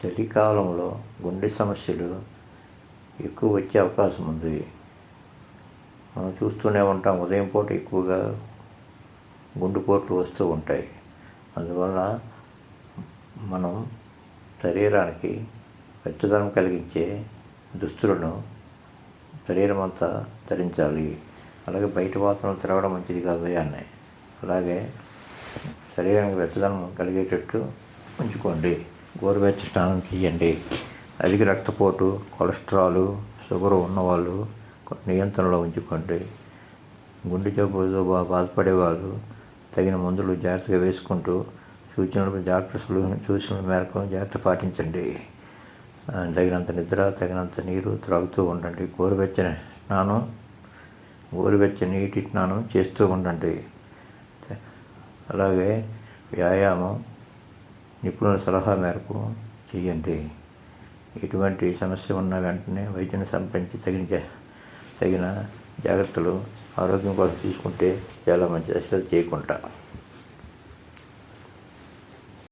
చలికాలంలో గుండె సమస్యలు ఎక్కువ వచ్చే అవకాశం ఉంది. మనం చూస్తూనే ఉంటాం, ఉదయం పూట ఎక్కువగా గుండెపోట్లు వస్తూ ఉంటాయి. అందువల్ల మనం శరీరానికి వెచ్చదనం కలిగించే దుస్తులను శరీరం అంతా ధరించాలి. అలాగే బయట వాతావరణం తిరగడం మంచిది కాదు ఉదయాన్నే. అలాగే శరీరానికి వెచ్చదనం కలిగేటట్టు ఉంచుకోండి. గోరువెచ్చని స్నానం చేయండి. అధిక రక్తపోటు, కొలెస్ట్రాల్, షుగర్ ఉన్నవాళ్ళు నియంత్రణలో ఉంచుకోండి. గుండె జబ్బుతో బాధపడేవాళ్ళు తగిన మందులు జాగ్రత్తగా వేసుకుంటూ డాక్టర్ సూచనల మేరకు జాగ్రత్త పాటించండి. తగినంత నిద్ర, తగినంత నీరు త్రాగుతూ ఉండండి. గోరువెచ్చని నీటి స్నానం చేస్తూ ఉండండి. అలాగే వ్యాయామం నిపుణుల సలహా మేరకు చేయండి. ఎటువంటి సమస్య ఉన్న వెంటనే వైద్యుని సంప్రదించి తగిన జాగ్రత్తలు ఆరోగ్యం కోసం తీసుకుంటే చాలా మంచిది. అసలు చేయకుండా